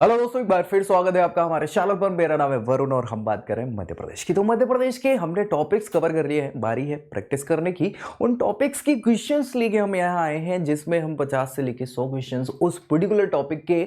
Hello दोस्तों, एक बार फिर स्वागत है आपका हमारे चैनल पर। मेरा नाम है वरुण और हम बात कर रहे हैं मध्य प्रदेश की। तो मध्य प्रदेश के हमने टॉपिक्स कवर कर लिए हैं, बारी है प्रैक्टिस करने की। उन टॉपिक्स की क्वेश्चंस लेके हम यहाँ आए हैं जिसमें हम 50 से लेके 100 क्वेश्चंस उस पर्टिकुलर टॉपिक के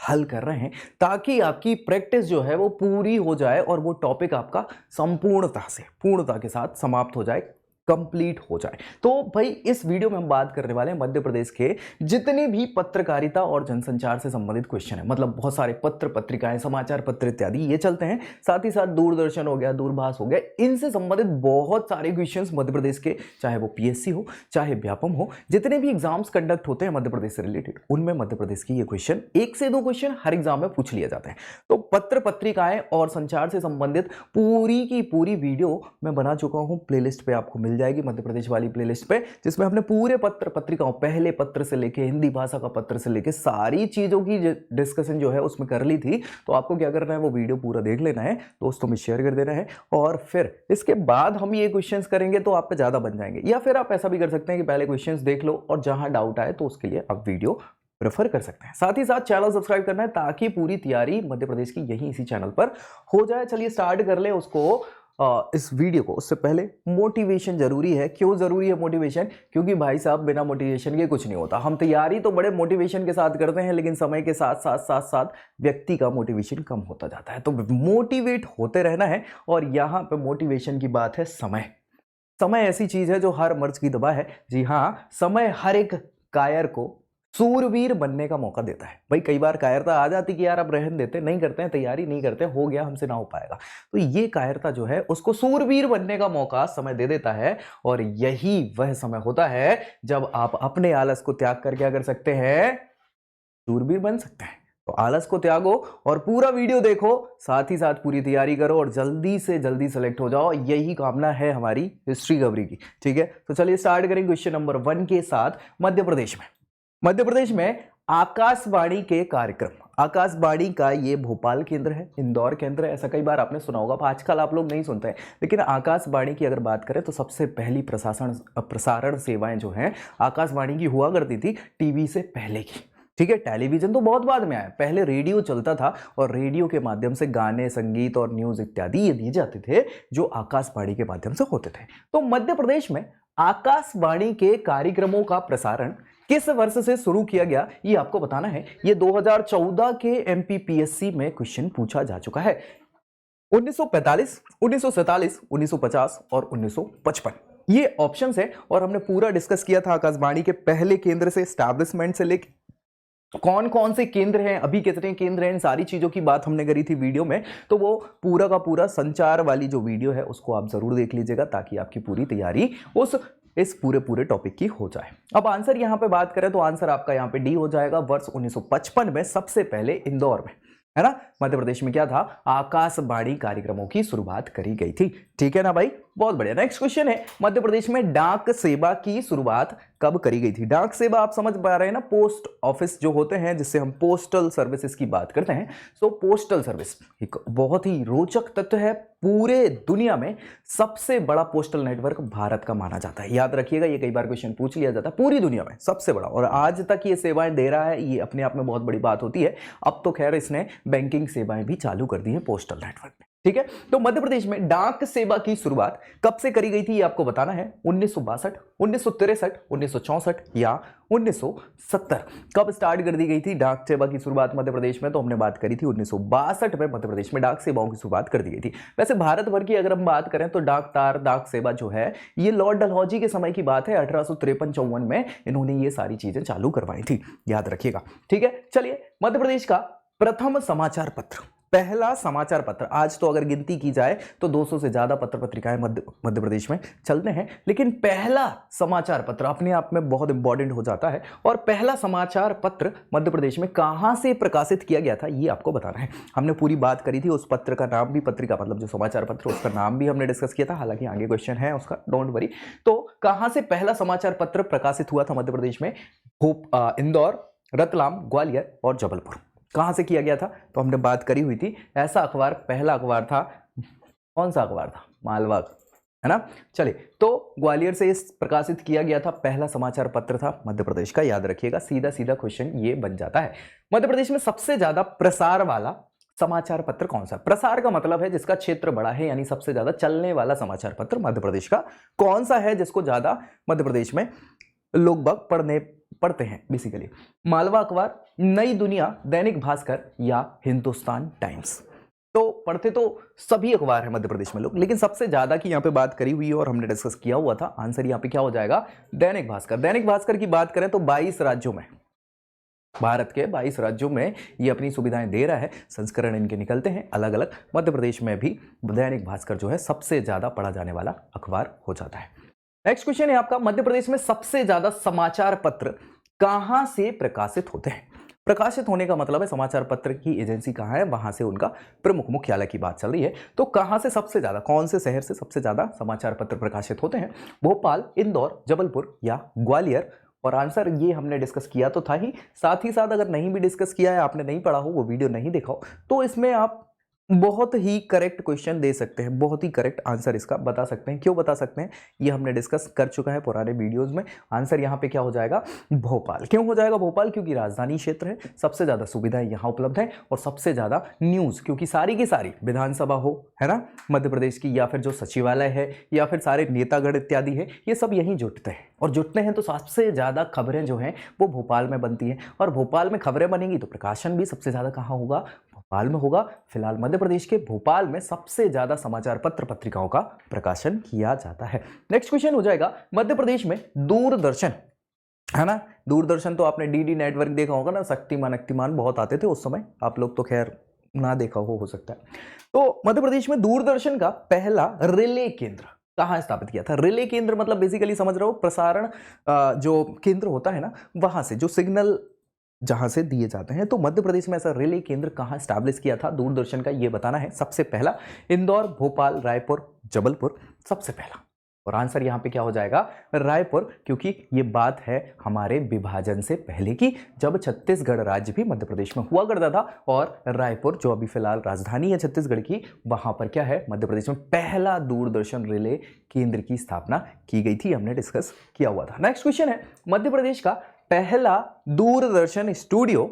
हल कर रहे हैं, ताकि आपकी प्रैक्टिस जो है वो पूरी हो जाए और वो टॉपिक आपका पूर्णता के साथ समाप्त हो जाए, कंप्लीट हो जाए। तो भाई इस वीडियो में हम बात करने वाले हैं मध्य प्रदेश के जितने भी पत्रकारिता और जनसंचार से संबंधित क्वेश्चन है। मतलब बहुत सारे पत्र पत्रिकाएं, समाचार पत्र इत्यादि ये चलते हैं। साथ ही साथ दूरदर्शन हो गया, दूरभाष हो गया, इनसे संबंधित बहुत सारे क्वेश्चंस मध्य प्रदेश के, चाहे वो पीएससी हो चाहे व्यापम हो, जितने भी एग्जाम्स कंडक्ट होते हैं मध्य प्रदेश से रिलेटेड, उनमें मध्य प्रदेश की ये क्वेश्चन 1 से 2 क्वेश्चन हर एग्जाम में पूछ लिए जाते हैं। तो पत्र पत्रिकाएं और संचार से संबंधित पूरी की पूरी वीडियो मैं बना चुका हूं, प्लेलिस्ट पे आपको मिल जाएगी, मध्य प्रदेश वाली प्लेलिस्ट पे, जिसमें हमने पूरे पत्र पत्रिकाओं, पहले पत्र से लेके हिंदी भाषा का पत्र से लेके सारी चीजों की डिस्कशन जो है उसमें कर ली थी। तो आपको क्या करना है, वो वीडियो पूरा देख लेना है, दोस्तों में शेयर कर देना है, और फिर इसके बाद हम ये क्वेश्चंस करेंगे तो आप पे ज्यादा बन जाएंगे। या फिर आप ऐसा भी कर सकते हैं कि पहले क्वेश्चंस देख लो और जहां डाउट आए तो उसके लिए आप वीडियो प्रेफर कर सकते हैं। साथ ही साथ चैनल सब्सक्राइब करना है ताकि पूरी तैयारी मध्य प्रदेश की यही इसी चैनल पर हो जाए। चलिए स्टार्ट कर ले उसको, इस वीडियो को। उससे पहले मोटिवेशन जरूरी है। क्यों जरूरी है मोटिवेशन? क्योंकि भाई साहब बिना मोटिवेशन के कुछ नहीं होता। हम तैयारी तो बड़े मोटिवेशन के साथ करते हैं, लेकिन समय के साथ साथ साथ साथ व्यक्ति का मोटिवेशन कम होता जाता है। तो मोटिवेट होते रहना है। और यहां पे मोटिवेशन की बात है समय। समय ऐसी चीज है जो हर मर्ज की दवा है। जी हाँ, समय हर एक कायर को सूरवीर बनने का मौका देता है। भाई कई बार कायरता आ जाती कि यार अब रहन देते, नहीं करते हैं, तैयारी नहीं करते, हो गया, हमसे ना हो पाएगा। तो ये कायरता जो है उसको सूरवीर बनने का मौका समय दे देता है। और यही वह समय होता है जब आप अपने आलस को त्याग कर क्या कर सकते हैं, सूरवीर बन सकते हैं। तो आलस को त्यागो और पूरा वीडियो देखो, साथ ही साथ पूरी तैयारी करो और जल्दी से जल्दी सेलेक्ट हो जाओ। यही कामना है हमारी हिस्ट्री कवरी की। ठीक है, तो चलिए स्टार्ट करेंगे क्वेश्चन नंबर 1 के साथ। मध्य प्रदेश में आकाशवाणी के कार्यक्रम, आकाशवाणी का ये भोपाल केंद्र है, इंदौर केंद्र है, ऐसा कई बार आपने सुना होगा। आजकल आप लोग नहीं सुनते हैं, लेकिन आकाशवाणी की अगर बात करें तो सबसे पहली प्रसारण सेवाएं जो हैं आकाशवाणी की हुआ करती थी टीवी से पहले की। ठीक है, टेलीविजन तो बहुत बाद में आया, पहले रेडियो चलता था और रेडियो के माध्यम से गाने, संगीत और न्यूज इत्यादि ये दिए जाते थे जो आकाशवाणी के माध्यम से होते थे। तो मध्य प्रदेश में आकाशवाणी के कार्यक्रमों का प्रसारण किस वर्ष से शुरू किया गया, ये आपको बताना है। ये 2014 के एमपीपीएससी में क्वेश्चन पूछा जा चुका है। 1945, 1947, 1950 और 1955 ये ऑप्शंस है। और हमने पूरा डिस्कस किया था आकाशवाणी के पहले केंद्र से, एस्टैब्लिशमेंट से लेकर कौन कौन से केंद्र हैं, अभी कितने केंद्र हैं, इन सारी चीजों की बात हमने करी थी वीडियो में। तो वो पूरा का पूरा संचार वाली जो वीडियो है उसको आप जरूर देख लीजिएगा, ताकि आपकी पूरी तैयारी इस पूरे टॉपिक की हो जाए। अब आंसर यहां पे बात करें तो आंसर आपका यहां पे डी हो जाएगा। वर्ष 1955 में सबसे पहले इंदौर में, है ना, मध्य प्रदेश में क्या था, आकाशवाणी कार्यक्रमों की शुरुआत करी गई थी। ठीक है ना भाई, बहुत बढ़िया। नेक्स्ट क्वेश्चन है, मध्य प्रदेश में डाक सेवा की शुरुआत कब करी गई थी? डाक सेवा आप समझ पा रहे हैं ना, पोस्ट ऑफिस जो होते हैं, जिससे हम पोस्टल सर्विसेज की बात करते हैं। सो पोस्टल सर्विस एक बहुत ही रोचक तथ्य है। पूरे दुनिया में सबसे बड़ा पोस्टल नेटवर्क भारत का माना जाता है। याद रखिएगा, ये कई बार क्वेश्चन पूछ लिया जाता है। पूरी दुनिया में सबसे बड़ा, और आज तक ये सेवाएं दे रहा है, ये अपने आप में बहुत बड़ी बात होती है। अब तो खैर इसने बैंकिंग सेवाएं भी चालू कर दी हैं पोस्टल नेटवर्क में। ठीक है, तो मध्य प्रदेश में डाक सेवा की शुरुआत कब से करी गई थी, ये आपको बताना है। 1962, 1963, 1964 या 1970? कब स्टार्ट कर दी गई थी डाक सेवा की शुरुआत मध्य प्रदेश में? तो हमने बात करी थी 1962 में मध्य प्रदेश में डाक सेवाओं की शुरुआत कर दी गई थी। वैसे भारत भर की अगर हम बात करें तो डाक तार, डाक सेवा जो है, ये लॉर्ड डलहौजी के समय की बात है। 1853-54 में इन्होंने ये सारी चीजें चालू करवाई थी, याद रखिएगा। ठीक है, चलिए मध्य प्रदेश का प्रथम समाचार पत्र, पहला समाचार पत्र, आज तो अगर गिनती की जाए तो 200 से ज्यादा पत्र पत्रिकाएं मध्य प्रदेश में चलते हैं, लेकिन पहला समाचार पत्र अपने आप में बहुत इंपॉर्टेंट हो जाता है। और पहला समाचार पत्र मध्य प्रदेश में कहां से प्रकाशित किया गया था, ये आपको बताना है। हमने पूरी बात करी थी, उस पत्र का नाम भी, पत्रिका मतलब जो समाचार पत्र, उसका नाम भी हमने डिस्कस किया था। हालांकि आगे क्वेश्चन है उसका, डोंट वरी। तो कहां से पहला समाचार पत्र प्रकाशित हुआ था मध्य प्रदेश में? इंदौर, रतलाम, ग्वालियर और जबलपुर। कहां से किया गया था? तो हमने बात करी हुई थी। ऐसा अखबार, पहला अखबार था, कौन सा अखबार था? मालवा। है ना। चलिए, तो ग्वालियर से इस प्रकाशित किया गया था पहला समाचार पत्र था मध्य प्रदेश का, याद रखिएगा, सीधा सीधा क्वेश्चन ये बन जाता है। मध्य प्रदेश में सबसे ज्यादा प्रसार वाला समाचार पत्र कौन सा? प्रसार का मतलब है जिसका क्षेत्र बड़ा है, यानी सबसे ज्यादा चलने वाला समाचार पत्र मध्य प्रदेश का कौन सा है, जिसको ज्यादा मध्य प्रदेश में लोग बाग पढ़ते हैं बेसिकली? मालवा अखबार, नई दुनिया, दैनिक भास्कर या हिंदुस्तान टाइम्स? तो पढ़ते तो सभी अखबार है मध्य प्रदेश में लोग, लेकिन सबसे ज्यादा की यहाँ पे बात करी हुई है और हमने डिस्कस किया हुआ था, आंसर यहाँ पे क्या हो जाएगा? दैनिक भास्कर। दैनिक भास्कर की बात करें तो 22 राज्यों में, भारत के 22 राज्यों में ये अपनी सुविधाएं दे रहा है, संस्करण इनके निकलते हैं अलग अलग। मध्य प्रदेश में भी दैनिक भास्कर जो है सबसे ज्यादा पढ़ा जाने वाला अखबार हो जाता है। नेक्स्ट क्वेश्चन है आपका, मध्य प्रदेश में सबसे ज्यादा समाचार पत्र कहां से प्रकाशित होते हैं? प्रकाशित होने का मतलब है समाचार पत्र की एजेंसी कहां है, वहां से उनका प्रमुख मुख्यालय की बात चल रही है। तो कहां से सबसे ज्यादा, कौन से शहर से सबसे ज्यादा समाचार पत्र प्रकाशित होते हैं? भोपाल, इंदौर, जबलपुर या ग्वालियर? और आंसर ये हमने डिस्कस किया तो था ही, साथ ही साथ अगर नहीं भी डिस्कस किया है, आपने नहीं पढ़ा हो, वो वीडियो नहीं देखा हो, तो इसमें आप बहुत ही करेक्ट क्वेश्चन दे सकते हैं, बहुत ही करेक्ट आंसर इसका बता सकते हैं। क्यों बता सकते हैं? ये हमने डिस्कस कर चुका है पुराने वीडियोस में। आंसर यहाँ पे क्या हो जाएगा? भोपाल। क्यों हो जाएगा भोपाल? क्योंकि राजधानी क्षेत्र है, सबसे ज्यादा सुविधाएं यहाँ उपलब्ध है, और सबसे ज्यादा न्यूज, क्योंकि सारी की सारी विधानसभा हो, है ना, मध्य प्रदेश की, या फिर जो सचिवालय है, या फिर सारे नेतागढ़ इत्यादि है, ये सब यहीं जुटते हैं, और जुटते हैं तो सबसे ज्यादा खबरें जो हैं वो भोपाल में बनती हैं, और भोपाल में खबरें बनेंगी तो प्रकाशन भी सबसे ज्यादा कहाँ होगा? भोपाल में होगा। फिलहाल मध्य प्रदेश के भोपाल में सबसे ज्यादा समाचार पत्र पत्रिकाओं का प्रकाशन किया जाता है। नेक्स्ट क्वेश्चन हो जाएगा, मध्य प्रदेश में दूरदर्शन, है ना, दूरदर्शन तो आपने डीडी नेटवर्क देखा होगा ना, शक्तिमान अक्तिमान बहुत आते थे उस समय, आप लोग तो खैर ना देखा हो सकता है। तो मध्य प्रदेश में दूरदर्शन का पहला रिले केंद्र कहां स्थापित किया था? रिले केंद्र मतलब बेसिकली समझ रहे हो, प्रसारण जो केंद्र होता है ना, वहां से जो सिग्नल जहां से दिए जाते हैं, तो मध्य प्रदेश में ऐसा रिले केंद्र कहां स्टैब्लिश किया था दूरदर्शन का, ये बताना है। सबसे पहला इंदौर, भोपाल, रायपुर, जबलपुर, सबसे पहला। और आंसर यहां पे क्या हो जाएगा? रायपुर, क्योंकि ये बात है हमारे विभाजन से पहले की, जब छत्तीसगढ़ राज्य भी मध्य प्रदेश में हुआ करता था, और रायपुर जो अभी फिलहाल राजधानी है छत्तीसगढ़ की, वहां पर क्या है? मध्य प्रदेश में पहला दूरदर्शन रिले केंद्र की स्थापना की गई थी, हमने डिस्कस किया हुआ था। नेक्स्ट क्वेश्चन है, मध्य प्रदेश का पहला दूरदर्शन स्टूडियो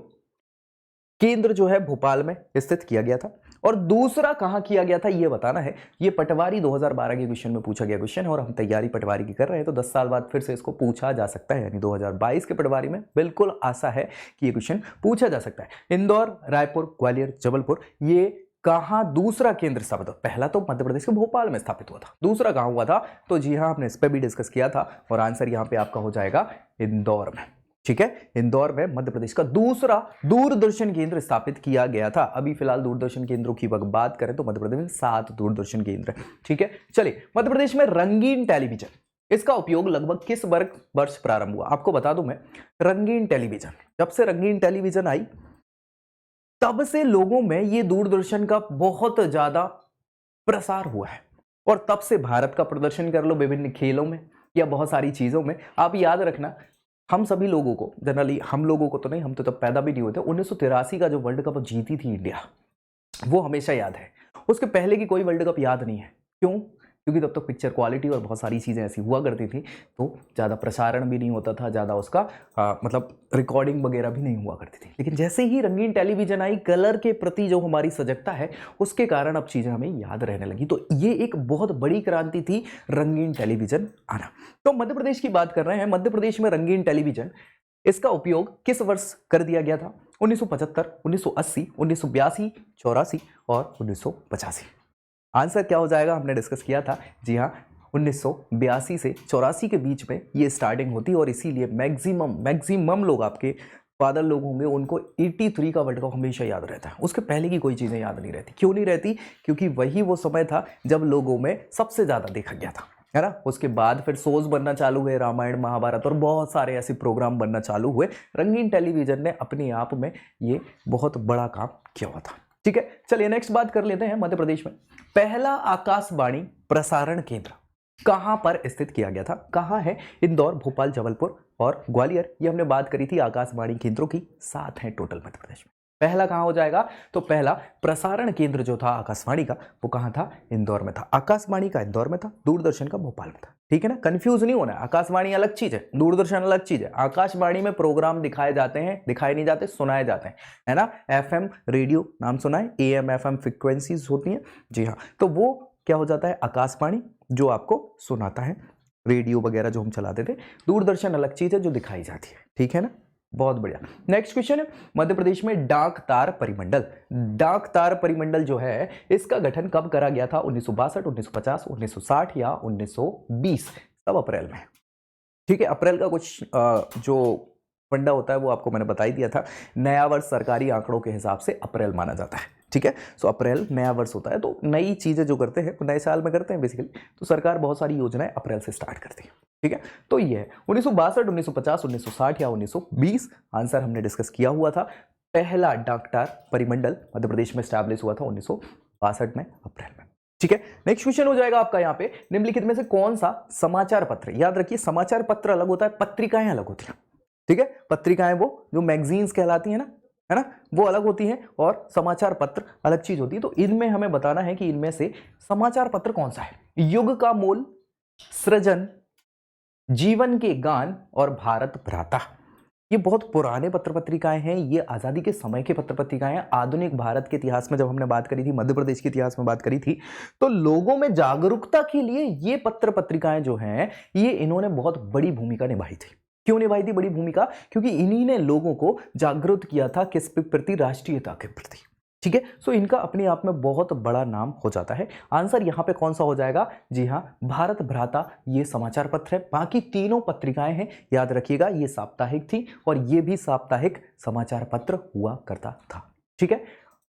केंद्र जो है भोपाल में स्थित किया गया था, और दूसरा कहां किया गया था ये बताना है। ये पटवारी 2012 के क्वेश्चन में पूछा गया क्वेश्चन है, और हम तैयारी पटवारी की कर रहे हैं, तो 10 साल बाद फिर से इसको पूछा जा सकता है, यानी 2022 के पटवारी में बिल्कुल आशा है कि ये क्वेश्चन पूछा जा सकता है। इंदौर, रायपुर, ग्वालियर, जबलपुर, ये कहां दूसरा केंद्र स्थापित हुआ? पहला तो मध्य प्रदेश के भोपाल में स्थापित हुआ था, दूसरा कहां हुआ था? तो जी हां, हमने इस पर भी डिस्कस किया था, और आंसर यहां पे आपका हो जाएगा इंदौर में। ठीक है, इंदौर में मध्य प्रदेश का दूसरा दूरदर्शन केंद्र स्थापित किया गया था। अभी फिलहाल दूरदर्शन केंद्रों की बात करें तो मध्य प्रदेश में 7 दूरदर्शन केंद्र है। ठीक है, चलिए, मध्य प्रदेश में रंगीन टेलीविजन, इसका उपयोग लगभग किस वर्ष प्रारंभ हुआ? आपको बता दूं मैं, रंगीन टेलीविजन, जब से रंगीन टेलीविजन आई तब से लोगों में ये दूरदर्शन का बहुत ज्यादा प्रसार हुआ है, और तब से भारत का प्रदर्शन कर लो विभिन्न खेलों में या बहुत सारी चीजों में। आप याद रखना, हम सभी लोगों को, जनरली हम लोगों को तो नहीं, हम तो तब पैदा भी नहीं हुए थे, 1983 का जो वर्ल्ड कप जीती थी इंडिया, वो हमेशा याद है। उसके पहले की कोई वर्ल्ड कप याद नहीं है। क्यों? क्योंकि तब तक पिक्चर क्वालिटी और बहुत सारी चीज़ें ऐसी हुआ करती थी, तो ज़्यादा प्रसारण भी नहीं होता था, ज़्यादा उसका मतलब रिकॉर्डिंग वगैरह भी नहीं हुआ करती थी। लेकिन जैसे ही रंगीन टेलीविजन आई, कलर के प्रति जो हमारी सजगता है, उसके कारण अब चीज़ें हमें याद रहने लगी। तो ये एक बहुत बड़ी क्रांति थी, रंगीन टेलीविजन आना। तो मध्य प्रदेश की बात कर रहे हैं, मध्य प्रदेश में रंगीन टेलीविजन, इसका उपयोग किस वर्ष कर दिया गया था? 1975, 1980, 1982, 84 और 1985। आंसर क्या हो जाएगा? हमने डिस्कस किया था, जी हाँ, 1982 से 84 के बीच में ये स्टार्टिंग होती, और इसीलिए मैक्सिमम लोग, आपके फादर लोग होंगे, उनको 83 का वर्ल्ड कप हमेशा याद रहता है। उसके पहले की कोई चीज़ें याद नहीं रहती। क्यों नहीं रहती? क्योंकि वही वो समय था जब लोगों में सबसे ज़्यादा देखा गया था, है ना। उसके बाद फिर शोज बनना चालू हुए, रामायण, महाभारत और बहुत सारे ऐसे प्रोग्राम बनना चालू हुए। रंगीन टेलीविजन ने अपने आप में ये बहुत बड़ा काम किया हुआ था। ठीक है, चलिए नेक्स्ट बात कर लेते हैं। मध्य प्रदेश में पहला आकाशवाणी प्रसारण केंद्र कहां पर स्थित किया गया था? कहां है? इंदौर, भोपाल, जबलपुर और ग्वालियर। ये हमने बात करी थी आकाशवाणी केंद्रों की, 7 हैं टोटल मध्य प्रदेश में। पहला कहाँ हो जाएगा? तो पहला प्रसारण केंद्र जो था आकाशवाणी का वो कहाँ था? इंदौर में था। आकाशवाणी का इंदौर में था, दूरदर्शन का भोपाल में था। ठीक है ना, कंफ्यूज नहीं होना है। आकाशवाणी अलग चीज है, दूरदर्शन अलग चीज है। आकाशवाणी में प्रोग्राम दिखाए जाते हैं, दिखाए नहीं जाते, सुनाए जाते हैं, है ना। एफएम रेडियो नाम सुना है, एएम एफएम फ्रिक्वेंसीज होती हैं, जी हाँ। तो वो क्या हो जाता है? आकाशवाणी, जो आपको सुनाता है, रेडियो वगैरह जो हम चलाते थे। दूरदर्शन अलग चीज है जो दिखाई जाती है। ठीक है ना, बहुत बढ़िया। नेक्स्ट क्वेश्चन है, मध्य प्रदेश में डाक तार परिमंडल। डाक तार परिमंडल जो है इसका गठन कब करा गया था? 1962, 1950, 1960 या 1920? सब अप्रैल में। ठीक है, अप्रैल का कुछ जो फंडा होता है वो आपको मैंने बता ही दिया था। नया वर्ष सरकारी आंकड़ों के हिसाब से अप्रैल माना जाता है। ठीक है, सो अप्रैल नया वर्ष होता है, तो नई चीजें जो करते हैं नए साल में करते हैं बेसिकली, तो सरकार बहुत सारी योजनाएं अप्रैल से स्टार्ट करती है। ठीक है, तो ये है 1962, 1950, 1960 या 1920? आंसर हमने डिस्कस किया हुआ था। पहला डाकटार परिमंडल मध्य प्रदेश में स्टैब्लिश हुआ था 1962 में, अप्रैल में। ठीक है, नेक्स्ट क्वेश्चन हो जाएगा आपका यहाँ पे, निम्नलिखित में से कौन सा समाचार पत्र, याद रखिए समाचार पत्र अलग होता है, पत्रिकाएं अलग होती हैं। ठीक है, पत्रिकाएं वो जो मैगजीन्स कहलाती है ना, वो अलग होती हैं, और समाचार पत्र अलग चीज होती है। तो इनमें हमें बताना है कि इनमें से समाचार पत्र कौन सा है। युग का मोल, सृजन, जीवन के गान और भारत भ्राता। ये बहुत पुराने पत्र पत्रिकाएं हैं, ये आजादी के समय के पत्र पत्रिकाएं हैं। आधुनिक भारत के इतिहास में जब हमने बात करी थी, मध्य प्रदेश के इतिहास में बात करी थी, तो लोगों में जागरूकता के लिए ये पत्र पत्रिकाएं जो हैं, ये इन्होंने बहुत बड़ी भूमिका निभाई थी। क्यों निभाई थी बड़ी भूमिका? क्योंकि इन्हीं ने लोगों को जागरूक किया था किस प्रति? राष्ट्रीयता के प्रति। ठीक है, सो इनका अपने आप में बहुत बड़ा नाम हो जाता है। आंसर यहां पे कौन सा हो जाएगा? जी हां, भारत भ्राता ये समाचार पत्र है। बाकी तीनों पत्रिकाएं हैं, याद रखिएगा, ये साप्ताहिक थी और ये भी साप्ताहिक समाचार पत्र हुआ करता था। ठीक है,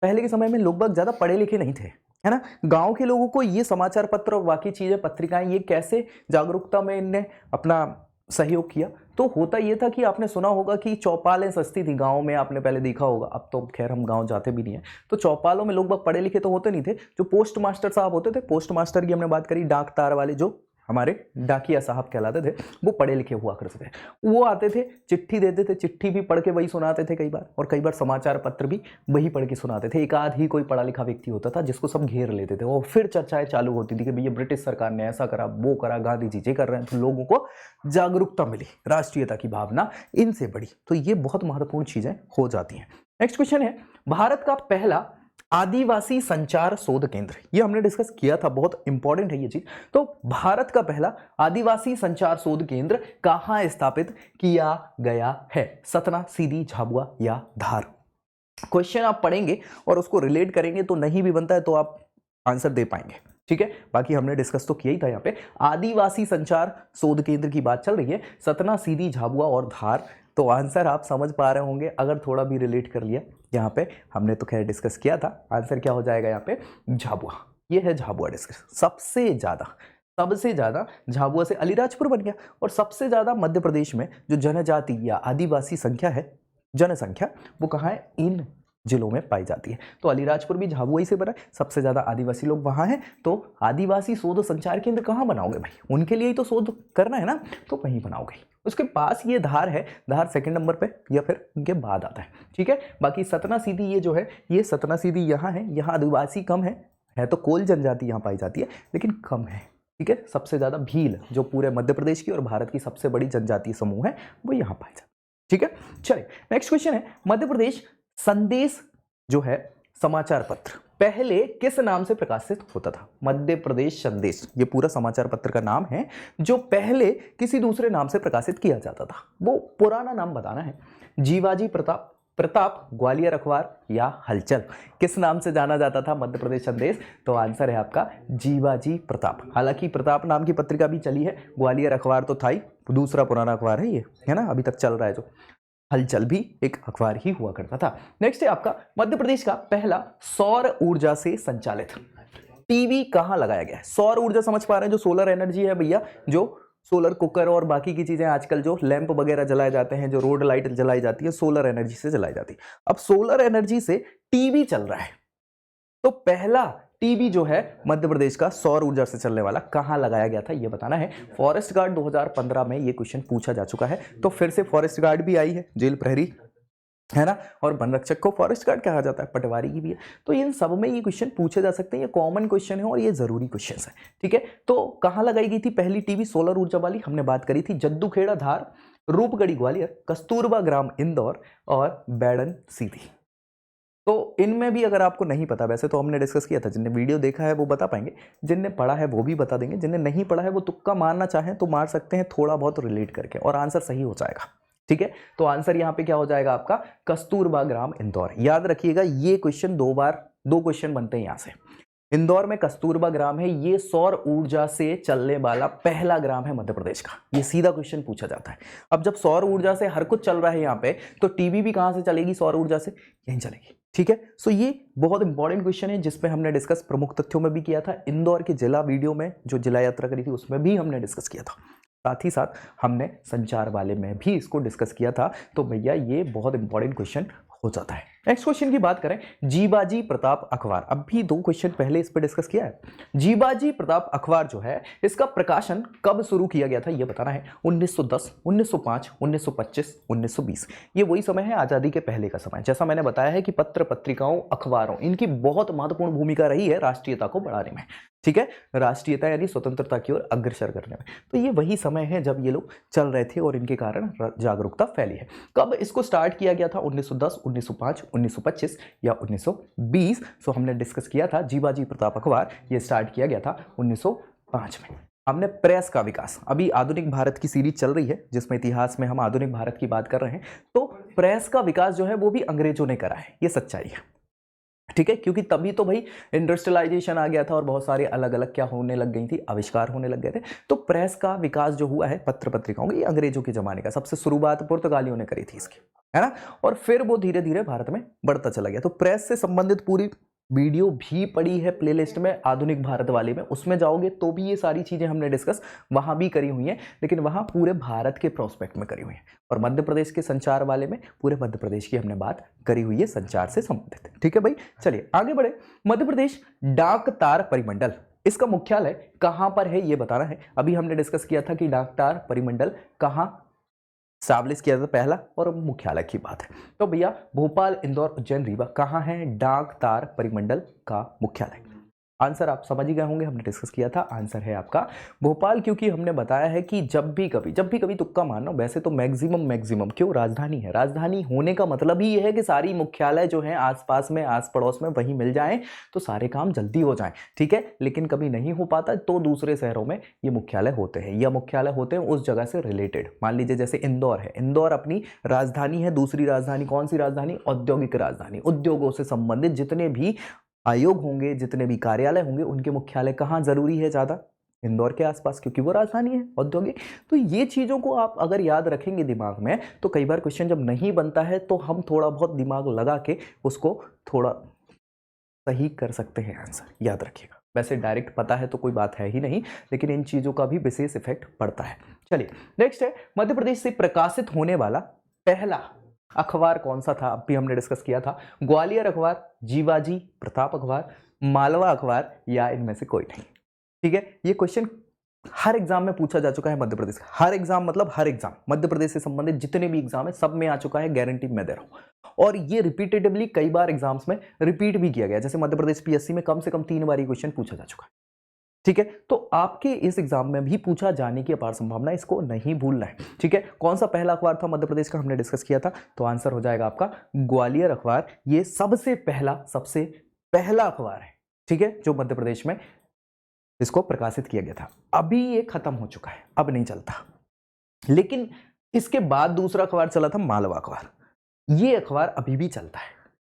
पहले के समय में लोग बाग ज्यादा पढ़े लिखे नहीं थे, है ना। गांव के लोगों को ये समाचार पत्र और बाकी चीजें, पत्रिकाएं, ये कैसे जागरूकता में इनने अपना सहयोग किया? तो होता यह था कि आपने सुना होगा कि चौपालें सस्ती थी गांव में, आपने पहले देखा होगा। अब तो खैर हम गांव जाते भी नहीं है, तो चौपालों में लोग बाग पढ़े लिखे तो होते नहीं थे। जो पोस्ट मास्टर साहब होते थे, पोस्ट मास्टर की हमने बात करी, डाक तार वाले जो हमारे डाकिया साहब कहलाते थे, वो पढ़े लिखे हुआ करते थे। वो आते थे, चिट्ठी देते थे, चिट्ठी भी पढ़ के वही सुनाते थे कई बार, और कई बार समाचार पत्र भी वही पढ़ के सुनाते थे। एक आध ही कोई पढ़ा लिखा व्यक्ति होता था जिसको सब घेर लेते थे, और फिर चर्चाएं चालू होती थी कि भैया ब्रिटिश सरकार ने ऐसा करा, वो करा, गांधी जी ये कर रहे हैं। तो लोगों को जागरूकता मिली, राष्ट्रीयता की भावना इनसे बढ़ी। तो ये बहुत महत्वपूर्ण चीजें हो जाती हैं। नेक्स्ट क्वेश्चन है, भारत का पहला आदिवासी संचार शोध केंद्र, ये हमने डिस्कस किया था, बहुत इंपॉर्टेंट है ये चीज। तो भारत का पहला आदिवासी संचार शोध केंद्र कहां स्थापित किया गया है? सतना, सीधी, झाबुआ या धार? क्वेश्चन आप पढ़ेंगे और उसको रिलेट करेंगे तो नहीं भी बनता है तो आप आंसर दे पाएंगे। ठीक है, बाकी हमने डिस्कस तो किया ही था। यहाँ पे आदिवासी संचार शोध केंद्र की बात चल रही है, सतना, सीधी, झाबुआ और धार। तो आंसर आप समझ पा रहे होंगे अगर थोड़ा भी रिलेट कर लिया। यहाँ पे हमने तो खैर डिस्कस किया था, आंसर क्या हो जाएगा यहाँ पे? झाबुआ। ये है झाबुआ डिस्कस। सबसे ज्यादा झाबुआ से अलीराजपुर बन गया, और सबसे ज्यादा मध्य प्रदेश में जो जनजाति या आदिवासी संख्या है, जनसंख्या, वो कहाँ है? इन जिलों में पाई जाती है। तो अलीराजपुर भी झाबुआ ही से बना है, सबसे ज्यादा आदिवासी लोग वहां हैं। तो आदिवासी शोध संचार केंद्र कहाँ बनाओगे भाई? उनके लिए ही तो शोध करना है ना, तो वहीं बनाओगे। उसके पास ये धार है, धार सेकंड नंबर पे या फिर उनके बाद आता है। ठीक है, बाकी सतना सीधी ये जो है, ये सतना सीधी यहाँ है, यहाँ आदिवासी कम है तो कोल जनजाति यहाँ पाई जाती है लेकिन कम है। ठीक है, सबसे ज्यादा भील जो पूरे मध्य प्रदेश की और भारत की सबसे बड़ी जनजातीय समूह है वो यहाँ पाई जाती है। ठीक है, चलिए नेक्स्ट क्वेश्चन है, मध्य प्रदेश संदेश जो है समाचार पत्र पहले किस नाम से प्रकाशित होता था? मध्य प्रदेश संदेश, ये पूरा समाचार पत्र का नाम है जो पहले किसी दूसरे नाम से प्रकाशित किया जाता था। वो पुराना नाम बताना है। जीवाजी प्रताप, ग्वालियर अखबार या हलचल? किस नाम से जाना जाता था मध्य प्रदेश संदेश? तो आंसर है आपका जीवाजी प्रताप। हालांकि प्रताप नाम की पत्रिका भी चली है, ग्वालियर अखबार तो था ही, दूसरा पुराना अखबार है ये, है ना, अभी तक चल रहा है। जो हलचल भी एक अखबार ही हुआ करता था। नेक्स्ट है आपका, मध्य प्रदेश का पहला सौर ऊर्जा से संचालित टीवी कहां लगाया गया है? सौर ऊर्जा समझ पा रहे हैं, जो सोलर एनर्जी है भैया, जो सोलर कुकर और बाकी की चीजें, आजकल जो लैंप वगैरह जलाए जाते हैं, जो रोड लाइट जलाई जाती है, सोलर एनर्जी से जलाई जाती है। अब सोलर एनर्जी से टीवी चल रहा है, तो पहला टीवी जो है मध्य प्रदेश का सौर ऊर्जा से चलने वाला कहां लगाया गया था, यह बताना है। फॉरेस्ट गार्ड 2015 में यह क्वेश्चन पूछा जा चुका है, तो फिर से फॉरेस्ट गार्ड भी आई है, जेल प्रहरी है ना। और वन रक्षक को फॉरेस्ट गार्ड कहा जाता है, पटवारी की भी है। तो इन सब में ये क्वेश्चन पूछे जा सकते हैं, ये कॉमन क्वेश्चन है और ये जरूरी क्वेश्चन है। ठीक है, तो कहाँ लगाई गई थी पहली टीवी सोलर ऊर्जा वाली, हमने बात करी थी जद्दूखेड़ा धार, रूपगढ़ी ग्वालियर, कस्तूरबा ग्राम इंदौर और बैडन सीधी। तो इनमें भी अगर आपको नहीं पता, वैसे तो हमने डिस्कस किया था, जिनने वीडियो देखा है वो बता पाएंगे, जिनने पढ़ा है वो भी बता देंगे, जिनने नहीं पढ़ा है वो तुक्का मारना चाहें तो मार सकते हैं थोड़ा बहुत रिलेट करके, और आंसर सही हो जाएगा। ठीक है, तो आंसर यहां पे क्या हो जाएगा आपका, कस्तूरबा ग्राम इंदौर। याद रखिएगा ये क्वेश्चन दो क्वेश्चन बनते हैं यहां से। इंदौर में कस्तूरबा ग्राम है, ये सौर ऊर्जा से चलने वाला पहला ग्राम है मध्य प्रदेश का, ये सीधा क्वेश्चन पूछा जाता है। अब जब सौर ऊर्जा से हर कुछ चल रहा है यहाँ पे, तो टीवी भी कहां से चलेगी, सौर ऊर्जा से, यहीं चलेगी। ठीक है, सो ये बहुत इंपॉर्टेंट क्वेश्चन है जिसपे हमने डिस्कस प्रमुख तथ्यों में भी किया था, इंदौर के जिला वीडियो में जो जिला यात्रा करी थी उसमें भी हमने डिस्कस किया था, साथ ही साथ हमने संचार वाले में भी इसको डिस्कस किया था। तो भैया ये बहुत इंपॉर्टेंट क्वेश्चन हो जाता है। नेक्स्ट क्वेश्चन की बात करें, जीबाजी प्रताप अखबार, अभी 2 क्वेश्चन पहले इस पर डिस्कस किया है। जीबाजी प्रताप अखबार जो है, इसका प्रकाशन कब शुरू किया गया था ये बताना है। 1910, 1905, 1925, 1920। ये वही समय है आजादी के पहले का समय। जैसा मैंने बताया है कि पत्र पत्रिकाओं अखबारों इनकी बहुत महत्वपूर्ण भूमिका रही है राष्ट्रीयता को बढ़ाने में। ठीक है, राष्ट्रीयता यानी स्वतंत्रता की ओर अग्रसर करने में। तो ये वही समय है जब ये लोग चल रहे थे और इनके कारण जागरूकता फैली है। कब इसको स्टार्ट किया गया था, 1910, 1905, 1925 या 1920। सो हमने डिस्कस किया था जीबाजी प्रताप अखबार ये स्टार्ट किया गया था 1905 में। हमने प्रेस का विकास, अभी आधुनिक भारत की सीरीज चल रही है जिसमें इतिहास में हम आधुनिक भारत की बात कर रहे हैं, तो प्रेस का विकास जो है वो भी अंग्रेजों ने करा है, ये सच्चाई है। ठीक है, क्योंकि तभी तो भाई इंडस्ट्रियलाइजेशन आ गया था और बहुत सारे अलग अलग क्या होने लग गई थी, आविष्कार होने लग गए थे। तो प्रेस का विकास जो हुआ है पत्र पत्रिकाओं का, ये अंग्रेजों के जमाने का, सबसे शुरुआत पुर्तगालियों ने करी थी इसकी, है ना। और फिर वो धीरे धीरे भारत में बढ़ता चला गया। तो प्रेस से संबंधित पूरी वीडियो भी पड़ी है प्लेलिस्ट में आधुनिक भारत वाले में, उसमें जाओगे तो भी ये सारी चीजें हमने डिस्कस वहां भी करी हुई हैं, लेकिन वहां पूरे भारत के प्रोस्पेक्ट में करी हुई है। और मध्य प्रदेश के संचार वाले में पूरे मध्य प्रदेश की हमने बात करी हुई है संचार से संबंधित। ठीक है भाई, चलिए आगे बढ़े। मध्य प्रदेश डाक तार परिमंडल, इसका मुख्यालय कहां पर है ये बताना है। अभी हमने डिस्कस किया था कि डाक तार परिमंडल कहां स्टैब्लिश किया था पहला, और मुख्यालय की बात है। तो भैया भोपाल, इंदौर, उज्जैन, रीवा कहाँ है डाक तार परिमंडल का मुख्यालय। आंसर आप समझ ही गए होंगे, हमने डिस्कस किया था, आंसर है आपका भोपाल। क्योंकि हमने बताया है कि जब भी कभी तुक्का मारना, वैसे तो मैक्सिमम क्यों, राजधानी है, राजधानी होने का मतलब ही ये है कि सारी मुख्यालय जो है आसपास में, आस पड़ोस में वहीं मिल जाएं तो सारे काम जल्दी हो जाएं। ठीक है, लेकिन कभी नहीं हो पाता तो दूसरे शहरों में ये मुख्यालय होते हैं, या मुख्यालय होते हैं उस जगह से रिलेटेड। मान लीजिए जैसे इंदौर है, इंदौर अपनी राजधानी है, दूसरी राजधानी कौन सी राजधानी, औद्योगिक राजधानी। उद्योगों से संबंधित जितने भी आयोग होंगे, जितने भी कार्यालय होंगे, उनके मुख्यालय कहाँ जरूरी है ज्यादा, इंदौर के आसपास, क्योंकि वो राजधानी है औद्योगिक। तो ये चीजों को आप अगर याद रखेंगे दिमाग में, तो कई बार क्वेश्चन जब नहीं बनता है तो हम थोड़ा बहुत दिमाग लगा के उसको थोड़ा सही कर सकते हैं, आंसर याद रखिएगा। वैसे डायरेक्ट पता है तो कोई बात है ही नहीं, लेकिन इन चीजों का भी विशेष इफेक्ट पड़ता है। चलिए नेक्स्ट है, मध्य प्रदेश से प्रकाशित होने वाला पहला अखबार कौन सा था, अभी हमने डिस्कस किया था। ग्वालियर अखबार, जीवाजी प्रताप अखबार, मालवा अखबार, या इनमें से कोई नहीं। ठीक है, ये क्वेश्चन हर एग्जाम में पूछा जा चुका है मध्य प्रदेश का। हर एग्जाम मतलब हर एग्जाम, मध्य प्रदेश से संबंधित जितने भी एग्जाम है सब में आ चुका है, गारंटी मैं दे रहा हूं। और ये रिपीटेडली कई बार एग्जाम्स में रिपीट भी किया गया, जैसे मध्य प्रदेश पीएससी में कम से कम 3 बार ये क्वेश्चन पूछा जा चुका है। ठीक है, तो आपके इस एग्जाम में भी पूछा जाने की अपार संभावना, इसको नहीं भूलना है। ठीक है, कौन सा पहला अखबार था मध्य प्रदेश का, हमने डिस्कस किया था, तो आंसर हो जाएगा आपका ग्वालियर अखबार। ये सबसे पहला अखबार है, ठीक है, जो मध्य प्रदेश में इसको प्रकाशित किया गया था। अभी ये खत्म हो चुका है, अब नहीं चलता, लेकिन इसके बाद दूसरा अखबार चला था मालवा अखबार, ये अखबार अभी भी चलता है।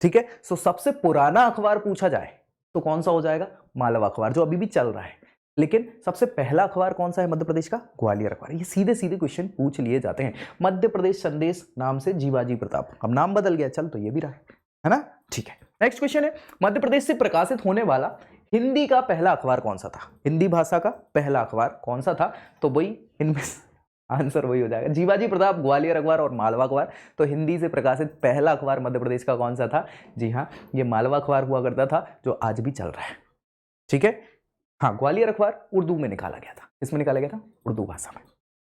ठीक है, सो सबसे पुराना अखबार पूछा जाए तो कौन सा हो जाएगा, मालवा अखबार, जो अभी भी चल रहा है। लेकिन सबसे पहला अखबार कौन सा है मध्य प्रदेश का, ग्वालियर अखबार। ये सीधे सीधे क्वेश्चन पूछ लिए जाते हैं। मध्य प्रदेश संदेश नाम से जीवाजी प्रताप, अब नाम बदल गया, चल तो ये भी रहा है ना। ठीक है, नेक्स्ट क्वेश्चन है, मध्य प्रदेश से प्रकाशित होने वाला हिंदी का पहला अखबार कौन सा था, हिंदी भाषा का पहला अखबार कौन सा था, तो वही इनमें आंसर वही हो जाएगा, जीवाजी प्रताप, ग्वालियर अखबार और मालवा अखबार। तो हिंदी से प्रकाशित पहला अखबार मध्य प्रदेश का कौन सा था, जी हाँ, ये मालवा अखबार हुआ करता था, जो आज भी चल रहा है। ठीक है, हाँ, ग्वालियर अखबार उर्दू में निकाला गया था, इसमें निकाला गया था उर्दू भाषा में।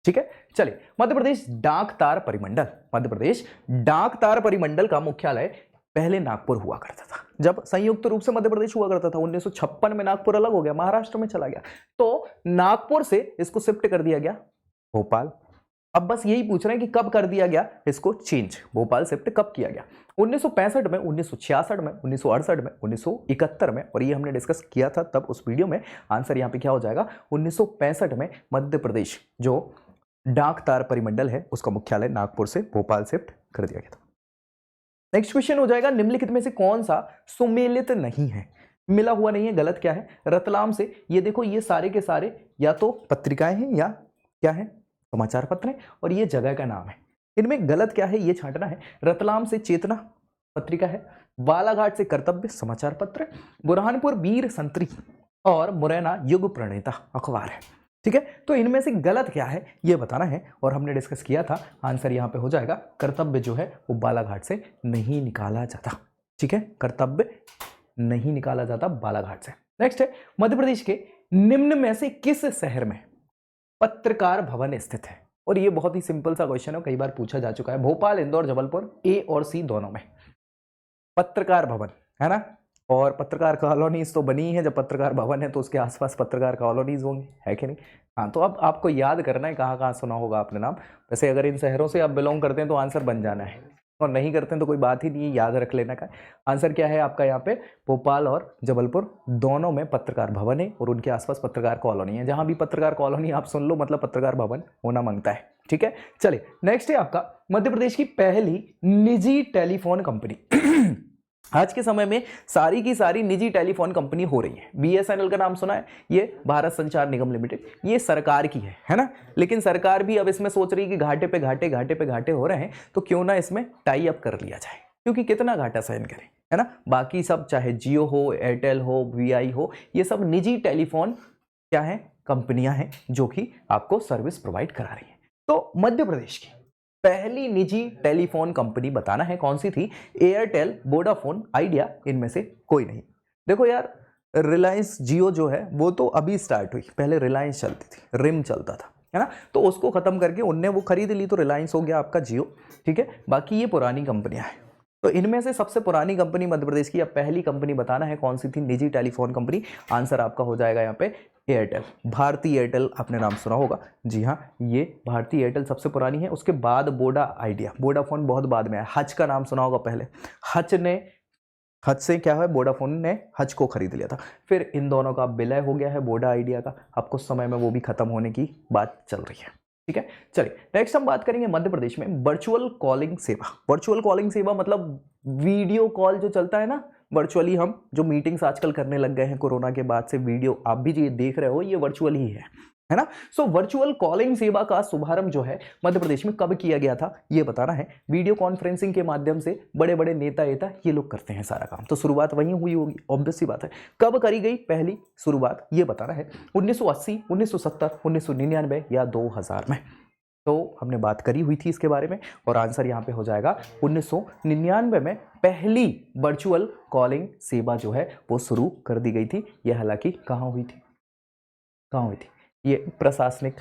ठीक है, चलिए मध्य प्रदेश डाक तार परिमंडल। मध्य प्रदेश डाक तार परिमंडल का मुख्यालय पहले नागपुर हुआ करता था। जब संयुक्त रूप से मध्य प्रदेश हुआ करता था 1956 में नागपुर अलग हो गया, महाराष्ट्र में चला गया, तो नागपुर से इसको शिफ्ट कर दिया गया भोपाल। अब बस यही पूछ रहे हैं कि कब कर दिया गया इसको चेंज, भोपाल शिफ्ट कब किया गया? 1965 में, 1966 में, 1968 में, 1971 में, और ये हमने डिस्कस किया था तब उस वीडियो में। आंसर यहाँ पे क्या हो जाएगा? 1965 में मध्य प्रदेश जो डाक तार परिमंडल है उसका मुख्यालय नागपुर से भोपाल शिफ्ट कर दिया गया था। नेक्स्ट क्वेश्चन हो जाएगा, निम्नलिखित में से कौन सा सुमेलित नहीं है? मिला हुआ नहीं है, गलत क्या है? रतलाम से, ये देखो ये सारे के सारे या तो पत्रिकाएं हैं या क्या है, समाचार पत्र हैं, और ये जगह का नाम है। इनमें गलत क्या है ये छांटना है। रतलाम से चेतना पत्रिका है, बालाघाट से कर्तव्य समाचार पत्र, बुरहानपुर वीर संतरी और मुरैना युग प्रणेता अखबार है। ठीक है, तो इनमें से गलत क्या है ये बताना है, और हमने डिस्कस किया था। आंसर यहाँ पे हो जाएगा कर्तव्य जो है वो बालाघाट से नहीं निकाला जाता। ठीक है, कर्तव्य नहीं निकाला जाता बालाघाट से। नेक्स्ट है, मध्य प्रदेश के निम्न में से किस शहर में पत्रकार भवन स्थित है? और ये बहुत ही सिंपल सा क्वेश्चन है, कई बार पूछा जा चुका है। भोपाल, इंदौर, जबलपुर, ए और सी दोनों में पत्रकार भवन है ना, और पत्रकार कॉलोनीज तो बनी है। जब पत्रकार भवन है तो उसके आसपास पत्रकार कॉलोनीज होंगी, है कि नहीं? हाँ, तो अब आपको याद करना है कहाँ कहाँ सुना होगा आपने नाम। वैसे अगर इन शहरों से आप बिलोंग करते हैं तो आंसर बन जाना है, और नहीं करते हैं तो कोई बात ही नहीं है, याद रख लेना का। आंसर क्या है आपका यहाँ पे? भोपाल और जबलपुर दोनों में पत्रकार भवन है और उनके आसपास पत्रकार कॉलोनी है। जहां भी पत्रकार कॉलोनी आप सुन लो मतलब पत्रकार भवन होना मांगता है। ठीक है, चलिए नेक्स्ट है आपका मध्य प्रदेश की पहली निजी टेलीफोन कंपनी। आज के समय में सारी की सारी निजी टेलीफोन कंपनी हो रही है। बीएसएनएल का नाम सुना है, ये भारत संचार निगम लिमिटेड, ये सरकार की है ना। लेकिन सरकार भी अब इसमें सोच रही है कि घाटे पे घाटे घाटे पे घाटे हो रहे हैं, तो क्यों ना इसमें टाई अप कर लिया जाए, क्योंकि कितना घाटा सहन करें, है ना। बाकी सब चाहे जियो हो, एयरटेल हो, वीआई हो, ये सब निजी टेलीफोन क्या है, कंपनियां हैं जो कि आपको सर्विस प्रोवाइड करा रही है। तो मध्य प्रदेश की पहली निजी टेलीफोन कंपनी बताना है कौन सी थी? एयरटेल, वोडाफोन, आइडिया, इनमें से कोई नहीं। देखो यार, रिलायंस जियो जो है वो तो अभी स्टार्ट हुई, पहले रिलायंस चलती थी, रिम चलता था, है ना। तो उसको खत्म करके उनने वो खरीद ली, तो रिलायंस हो गया आपका जियो। ठीक है, बाकी ये पुरानी कंपनियां हैं। तो इनमें से सबसे पुरानी कंपनी मध्य प्रदेश की या पहली कंपनी बताना है कौन सी थी निजी टेलीफोन कंपनी। आंसर आपका हो जाएगा यहाँ पे एयरटेल, भारतीय एयरटेल, आपने नाम सुना होगा। जी हाँ, ये भारतीय एयरटेल सबसे पुरानी है। उसके बाद वोडा, आइडिया, वोडाफोन बहुत बाद में आया। हच का नाम सुना होगा पहले, हच से क्या है, वोडाफोन ने हच को खरीद लिया था। फिर इन दोनों का विलय हो गया है, वोडा आइडिया का। अब कुछ समय में वो भी खत्म होने की बात चल रही है। ठीक है, चलिए नेक्स्ट हम बात करेंगे मध्य प्रदेश में वर्चुअल कॉलिंग सेवा। वर्चुअल कॉलिंग सेवा मतलब वीडियो कॉल जो चलता है ना, वर्चुअली हम जो मीटिंग्स आजकल करने लग गए हैं कोरोना के बाद से, वीडियो आप भी जो देख रहे हो ये वर्चुअल ही है ना। सो वर्चुअल कॉलिंग सेवा का शुभारंभ जो है मध्य प्रदेश में कब किया गया था ये बताना है। वीडियो कॉन्फ्रेंसिंग के माध्यम से बड़े बड़े नेता ये लोग करते हैं सारा काम, तो शुरुआत वहीं हुई होगी, ऑब्वियस सी बात है। कब करी गई पहली शुरुआत ये बताना है, 1980, 1970, 1999 या 2000 में। तो हमने बात करी हुई थी इसके बारे में, और आंसर यहाँ पे हो जाएगा 1999 में पहली वर्चुअल कॉलिंग सेवा जो है वो शुरू कर दी गई थी। यह हालांकि कहाँ हुई थी, ये प्रशासनिक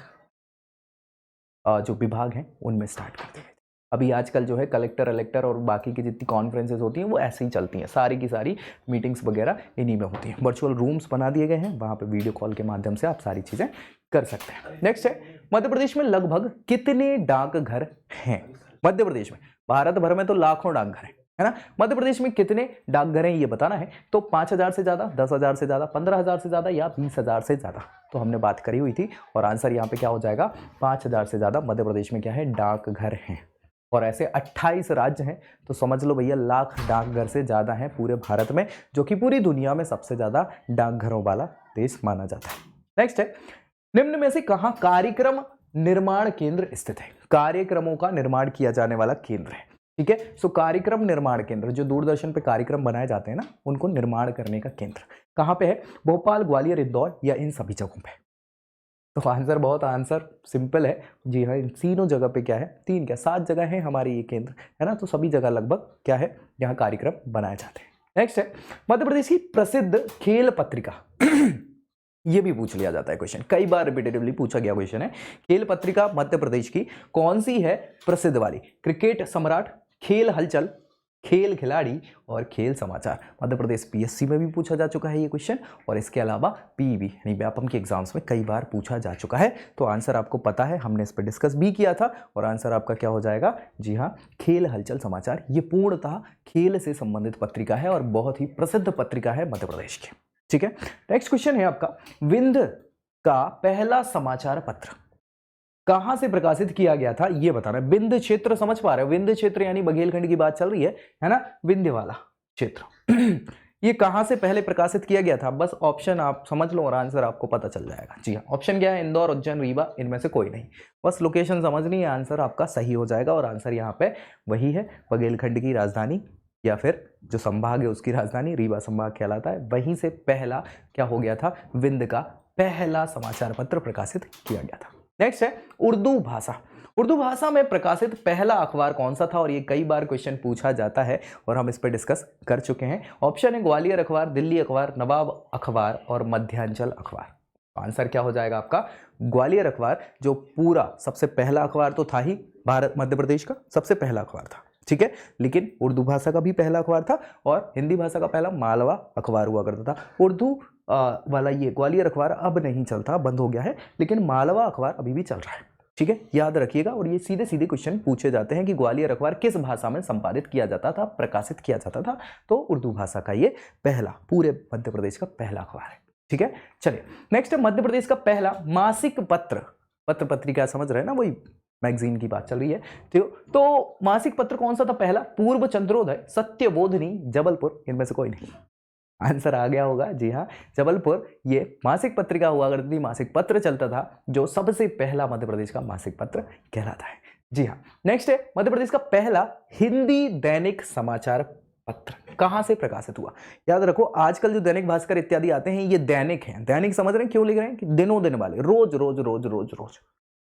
जो विभाग हैं उनमें स्टार्ट कर दी गई। अभी आजकल जो है कलेक्टर इलेक्टर और बाकी की जितनी कॉन्फ्रेंसेज होती हैं वो ऐसे ही चलती हैं, सारी की सारी मीटिंग्स वगैरह इन्हीं में होती हैं। वर्चुअल रूम्स बना दिए गए हैं, वहाँ पे वीडियो कॉल के माध्यम से आप सारी चीज़ें कर सकते हैं। नेक्स्ट है, मध्य प्रदेश में लगभग कितने डाकघर हैं? मध्य प्रदेश में, भारत भर में तो लाखों डाकघर हैं, है ना। मध्य प्रदेश में कितने डाकघर हैं ये बताना है। तो 5000 से ज़्यादा, 10,000 से ज़्यादा, 15,000 से ज़्यादा या 20,000 से ज़्यादा, तो हमने बात करी हुई थी, और आंसर यहाँ पे क्या हो जाएगा, 5000 से ज़्यादा मध्य प्रदेश में क्या है, डाकघर हैं। और ऐसे 28 राज्य हैं, तो समझ लो भैया लाख डाकघर से ज़्यादा हैं पूरे भारत में, जो कि पूरी दुनिया में सबसे ज़्यादा डाकघरों वाला देश माना जाता है। नेक्स्ट है, निम्न में से कहाँ कार्यक्रम निर्माण केंद्र स्थित है? कार्यक्रमों का निर्माण किया जाने वाला केंद्र है। ठीक है, सो कार्यक्रम निर्माण केंद्र, जो दूरदर्शन पे कार्यक्रम बनाए जाते हैं ना, उनको निर्माण करने का केंद्र कहाँ पे है? भोपाल, ग्वालियर, इंदौर या इन सभी जगहों पे? तो आंसर सिंपल है। जी हाँ, इन तीनों जगह पे क्या है, 7 जगह है हमारे ये केंद्र, है ना। तो सभी जगह लगभग क्या है, यहाँ कार्यक्रम बनाए जाते हैं। नेक्स्ट है, मध्य प्रदेश की प्रसिद्ध खेल पत्रिका ये भी पूछ लिया जाता है क्वेश्चन, कई बार रिपीटेटिवली पूछा गया क्वेश्चन है। खेल पत्रिका मध्य प्रदेश की कौन सी है प्रसिद्ध वाली? क्रिकेट सम्राट, खेल हलचल, खेल खिलाड़ी और खेल समाचार। मध्य प्रदेश पीएससी में भी पूछा जा चुका है ये क्वेश्चन, और इसके अलावा पीईबी यानी व्यापम के एग्जाम्स में कई बार पूछा जा चुका है। तो आंसर आपको पता है, हमने इस पर डिस्कस भी किया था, और आंसर आपका क्या हो जाएगा? जी हाँ, खेल हलचल समाचार। ये पूर्णतः खेल से संबंधित पत्रिका है और बहुत ही प्रसिद्ध पत्रिका है मध्य प्रदेश की। ठीक है, नेक्स्ट क्वेश्चन है आपका, विंध्य का पहला समाचार पत्र कहां से प्रकाशित किया गया था, ये बताना है। विंध्य क्षेत्र समझ पा रहे हो? विंध्य क्षेत्र यानी बघेलखंड की बात चल रही है ना, विंध्य वाला क्षेत्र। ये कहां से पहले प्रकाशित किया गया था? बस ऑप्शन आप समझ लो और आंसर आपको पता चल जाएगा। जी हाँ, ऑप्शन क्या है? इंदौर, उज्जैन, रीवा, इनमें से कोई नहीं। बस लोकेशन समझनी है, आंसर आपका सही हो जाएगा। और आंसर यहाँ पे वही है, बघेलखंड की राजधानी या फिर जो संभाग है उसकी राजधानी रीवा संभाग कहलाता है, वहीं से पहला क्या हो गया था? विंध्य का पहला समाचार पत्र प्रकाशित किया गया था। नेक्स्ट है उर्दू भाषा। उर्दू भाषा में प्रकाशित पहला अखबार कौन सा था? और ये कई बार क्वेश्चन पूछा जाता है और हम इस पर डिस्कस कर चुके हैं। ऑप्शन है ग्वालियर अखबार, दिल्ली अखबार, नवाब अखबार और मध्यांचल अखबार। आंसर क्या हो जाएगा आपका? ग्वालियर अखबार, जो पूरा सबसे पहला अखबार तो था ही, भारत मध्य प्रदेश का सबसे पहला अखबार था। ठीक है, लेकिन उर्दू भाषा का भी पहला अखबार था और हिंदी भाषा का पहला मालवा अखबार हुआ करता था। उर्दू वाला ये ग्वालियर अखबार अब नहीं चलता, बंद हो गया है, लेकिन मालवा अखबार अभी भी चल रहा है। ठीक है, याद रखिएगा। और ये सीधे सीधे क्वेश्चन पूछे जाते हैं कि ग्वालियर अखबार किस भाषा में संपादित किया जाता था, प्रकाशित किया जाता था? तो उर्दू भाषा का ये पहला, पूरे मध्य प्रदेश का पहला अखबार है। ठीक है, चलिए नेक्स्ट है मध्य प्रदेश का पहला मासिक पत्र। पत्र पत्रिका समझ रहे हैं ना, वही मैगजीन की बात चल रही है। तो मासिक पत्र कौन सा था पहला? पूर्व चंद्रोदय, सत्यबोधिनी, जबलपुर, इनमें से कोई नहीं। आंसर आ गया होगा। जी हाँ, जबलपुर ये मासिक पत्रिका हुआ करती थी, मासिक पत्र चलता था, जो सबसे पहला मध्य प्रदेश का मासिक पत्र कहलाता है। जी हाँ, नेक्स्ट है मध्य प्रदेश का पहला हिंदी दैनिक समाचार पत्र कहां से प्रकाशित हुआ? याद रखो, आजकल जो दैनिक भास्कर इत्यादि आते हैं ये दैनिक हैं। दैनिक समझ रहे हैं क्यों लिख रहे हैं? कि दिनों दिन वाले, रोज रोज रोज रोज रोज,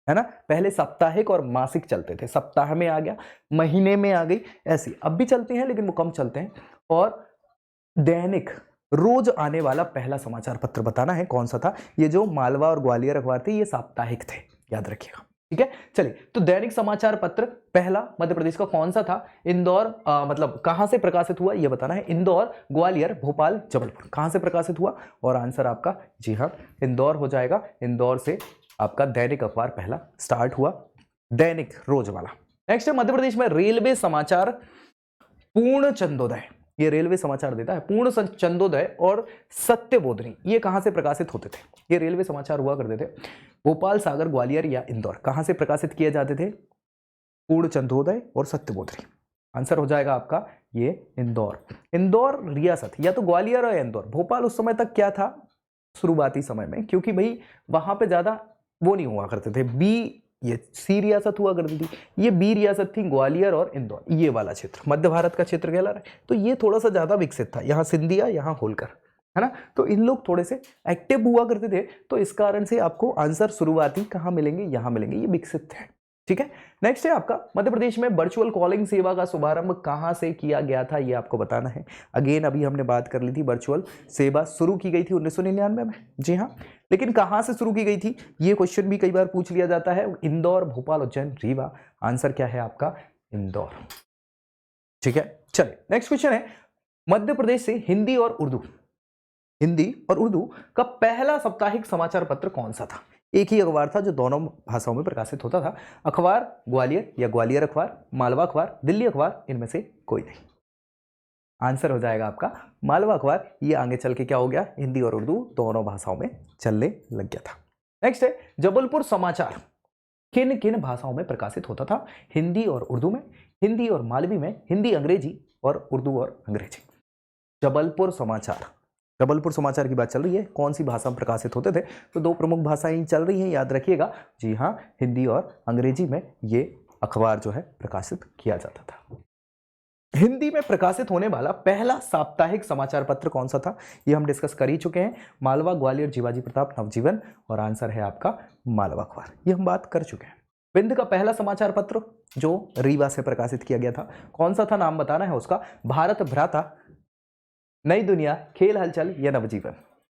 है ना। पहले साप्ताहिक और मासिक चलते थे, सप्ताह में आ गया, महीने में आ गई, ऐसी अब भी चलते हैं लेकिन वो कम चलते हैं। और दैनिक रोज आने वाला पहला समाचार पत्र बताना है कौन सा था। ये जो मालवा और ग्वालियर अखबार थे ये साप्ताहिक थे, याद रखिएगा। ठीक है, चलिए, तो दैनिक समाचार पत्र पहला मध्य प्रदेश का कौन सा था? इंदौर, मतलब कहां से प्रकाशित हुआ ये बताना है। इंदौर, ग्वालियर, भोपाल, जबलपुर, कहां से प्रकाशित हुआ? और आंसर आपका जी हाँ इंदौर हो जाएगा। इंदौर से आपका दैनिक अखबार पहला स्टार्ट हुआ, दैनिक रोज वाला। नेक्स्ट है मध्य प्रदेश में रेलवे समाचार पूर्ण चंदोदय, ये रेलवे समाचार देता है। पूर्ण चंदोदय और सत्यबोधिनी ये कहां से प्रकाशित होते थे? ये रेलवे समाचार हुआ करते थे भोपाल, सागर, ग्वालियर या इंदौर। कहां से प्रकाशित किए जाते थे? पूर्ण चंदोदय और सत्यबोधिनी। आंसर हो जाएगा आपका ये इंदौर। इंदौर रियासत, या तो ग्वालियर और इंदौर। भोपाल उस समय तक क्या था शुरुआती समय में, क्योंकि भाई वहां पे ज्यादा वो नहीं हुआ करते थे। बी, ये सी रियासत हुआ करती थी, ये बी रियासत थी, ग्वालियर और इंदौर, ये वाला क्षेत्र मध्य भारत का क्षेत्र कहला रहा है। तो ये थोड़ा सा ज्यादा विकसित था, यहाँ सिंधिया, यहाँ होलकर, है ना। तो इन लोग थोड़े से एक्टिव हुआ करते थे, तो इस कारण से आपको आंसर शुरुआती कहाँ मिलेंगे? यहाँ मिलेंगे, ये विकसित है। ठीक है, नेक्स्ट है आपका मध्य प्रदेश में वर्चुअल कॉलिंग सेवा का शुभारंभ कहां से किया गया था, ये आपको बताना है। अगेन अभी हमने बात कर ली थी, वर्चुअल सेवा शुरू की गई थी 1999 में। जी हाँ, लेकिन कहां से शुरू की गई थी ये क्वेश्चन भी कई बार पूछ लिया जाता है। इंदौर, भोपाल, उज्जैन, रीवा। आंसर क्या है आपका? इंदौर। ठीक है, चलिए नेक्स्ट क्वेश्चन है मध्य प्रदेश से हिंदी और उर्दू का पहला साप्ताहिक समाचार पत्र कौन सा था? एक ही अखबार था जो दोनों भाषाओं में प्रकाशित होता था। अखबार ग्वालियर या ग्वालियर अखबार, मालवा अखबार, दिल्ली अखबार, इनमें से कोई नहीं। आंसर हो जाएगा आपका मालवा अखबार। ये आगे चल के क्या हो गया? हिंदी और उर्दू दोनों भाषाओं में चलने लग गया था। नेक्स्ट है जबलपुर समाचार किन किन भाषाओं में प्रकाशित होता था? हिंदी और उर्दू में, हिंदी और मालवी में, हिंदी अंग्रेजी और उर्दू और अंग्रेजी। जबलपुर समाचार की बात चल रही है, कौन सी भाषा में प्रकाशित होते थे? तो दो प्रमुख भाषाएं चल रही हैं, याद रखिएगा। जी हाँ, हिंदी और अंग्रेजी में ये अखबार जो है प्रकाशित किया जाता था। हिंदी में प्रकाशित होने वाला पहला साप्ताहिक समाचार पत्र कौन सा था? ये हम डिस्कस कर ही चुके हैं। मालवा, ग्वालियर, जीवाजी प्रताप, नवजीवन, और आंसर है आपका मालवा अखबार। ये हम बात कर चुके हैं। विंध्य का पहला समाचार पत्र जो रीवा से प्रकाशित किया गया था, कौन सा था? नाम बताना है उसका। भारत भ्राता, नई दुनिया, खेल हलचल या नवजीवन।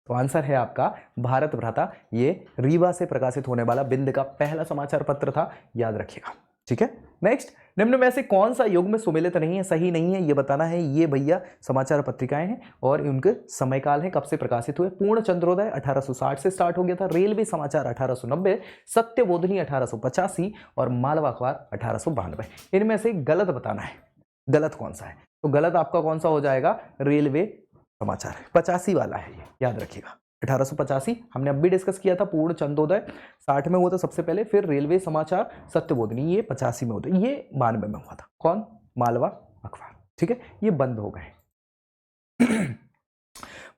तो आंसर है आपका भारत भ्राता। ये रीवा से प्रकाशित होने वाला बिंद का पहला समाचार पत्र था, याद रखिएगा। ठीक है, नेक्स्ट, निम्न में से कौन सा युग में सुमेलित नहीं है, सही नहीं है, ये बताना है। ये भैया समाचार पत्रिकाएं हैं और उनके समयकाल है, कब से प्रकाशित हुए। पूर्ण चंद्रोदय 1860 से स्टार्ट हो गया था, रेलवे समाचार 1890, सत्यबोधिनी 1885 और मालवा अखबार 1892। इनमें से गलत बताना है, गलत कौन सा है। तो गलत आपका कौन सा हो जाएगा, रेलवे समाचार 85 वाला है, ये याद रखिएगा। 1885 हमने अब भी डिस्कस किया था। पूर्ण चंद्रोदय 60 में हुआ था सबसे पहले, फिर रेलवे समाचार सत्यबोधिनी ये 85 में होता, ये 92 में हुआ था। कौन, मालवा अखबार। ठीक है, ये बंद हो गए।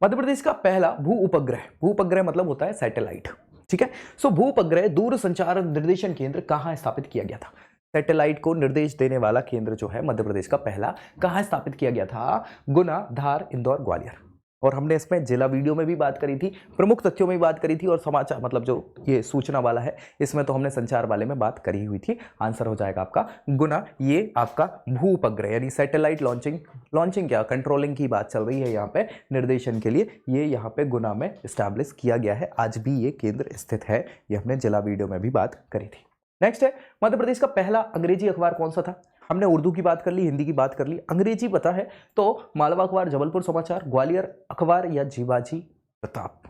मध्य प्रदेश का पहला भू उपग्रह, भू उपग्रह मतलब होता है सैटेलाइट। ठीक है, सो भू उपग्रह दूर संचार निर्देशन केंद्र कहां स्थापित किया गया था। सैटेलाइट को निर्देश देने वाला केंद्र जो है मध्य प्रदेश का पहला, कहां स्थापित किया गया था, गुना, धार, इंदौर, ग्वालियर। और हमने इसमें जिला वीडियो में भी बात करी थी, प्रमुख तथ्यों में भी बात करी थी, और समाचार मतलब जो ये सूचना वाला है इसमें तो हमने संचार वाले में बात करी हुई थी। आंसर हो जाएगा आपका गुना। ये आपका भू उपग्रह यानी सैटेलाइट लॉन्चिंग क्या कंट्रोलिंग की बात चल रही है यहाँ पे, निर्देशन के लिए ये यहाँ पे गुना में स्टैब्लिश किया गया है। आज भी ये केंद्र स्थित है, ये हमने जिला वीडियो में भी बात करी थी। नेक्स्ट है, मध्य प्रदेश का पहला अंग्रेजी अखबार कौन सा था। हमने उर्दू की बात कर ली, हिंदी की बात कर ली, अंग्रेजी पता है तो मालवा अखबार, जबलपुर समाचार, ग्वालियर अखबार या जीवाजी प्रताप।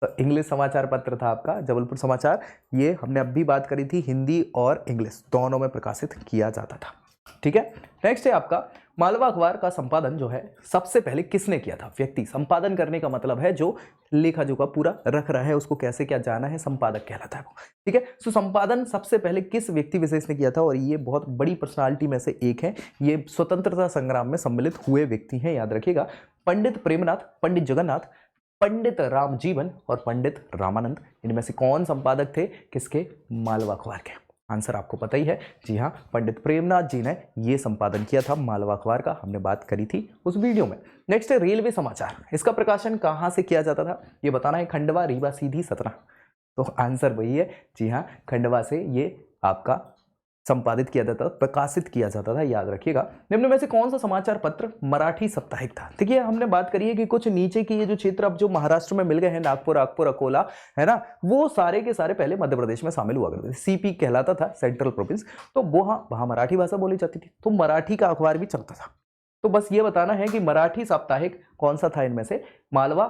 तो इंग्लिश समाचार पत्र था आपका जबलपुर समाचार, ये हमने अब भी बात करी थी, हिंदी और इंग्लिश दोनों में प्रकाशित किया जाता था। ठीक है, नेक्स्ट है आपका मालवा अखबार का संपादन जो है सबसे पहले किसने किया था। व्यक्ति, संपादन करने का मतलब है जो लेखा जोखा पूरा रख रहा है उसको कैसे क्या जाना है, संपादक कहलाता है वो। ठीक है, सो संपादन सबसे पहले किस व्यक्ति विशेष ने किया था, और ये बहुत बड़ी पर्सनालिटी में से एक है, ये स्वतंत्रता संग्राम में सम्मिलित हुए व्यक्ति हैं, याद रखिएगा। पंडित प्रेमनाथ, पंडित जगन्नाथ, पंडित रामजीवन और पंडित रामानंद। इनमें से कौन संपादक थे, किसके, मालवा अखबार के। आंसर आपको पता ही है, जी हाँ, पंडित प्रेमनाथ जी ने ये संपादन किया था मालवा अखबार का, हमने बात करी थी उस वीडियो में। नेक्स्ट है रेलवे समाचार, इसका प्रकाशन कहाँ से किया जाता था, ये बताना है। खंडवा, रीवा, सीधी, सतना। तो आंसर वही है, जी हाँ, खंडवा से ये आपका संपादित किया जाता था, प्रकाशित किया जाता था, याद रखिएगा। निम्न में से कौन सा समाचार पत्र मराठी साप्ताहिक था। देखिए, हमने बात करी है कि कुछ नीचे की ये जो क्षेत्र अब जो महाराष्ट्र में मिल गए हैं, नागपुर, अकोला, है ना, वो सारे के सारे पहले मध्य प्रदेश में शामिल हुआ करते थे। सीपी कहलाता था, सेंट्रल प्रोविंस, तो वहां मराठी भाषा बोली जाती थी, तो मराठी का अखबार भी चलता था। तो बस ये बताना है कि मराठी साप्ताहिक कौन सा था इनमें से, मालवा,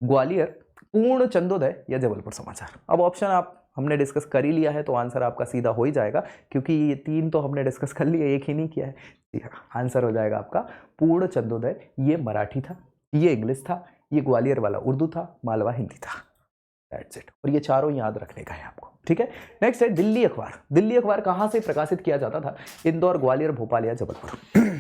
ग्वालियर, पूर्ण चंद्रोदय या जबलपुर समाचार। अब ऑप्शन हमने डिस्कस कर ही लिया है, तो आंसर आपका सीधा हो ही जाएगा, क्योंकि ये तीन तो हमने डिस्कस कर लिया, एक ही नहीं किया है। जी हाँ, आंसर हो जाएगा आपका पूर्ण चंद्रोदय। ये मराठी था, ये इंग्लिश था, ये ग्वालियर वाला उर्दू था, मालवा हिंदी था। That's it. और ये चारों याद रखने का है आपको। ठीक है, नेक्स्ट है दिल्ली अखबार। दिल्ली अखबार कहाँ से प्रकाशित किया जाता था, इंदौर, ग्वालियर, भोपाल या जबलपुर।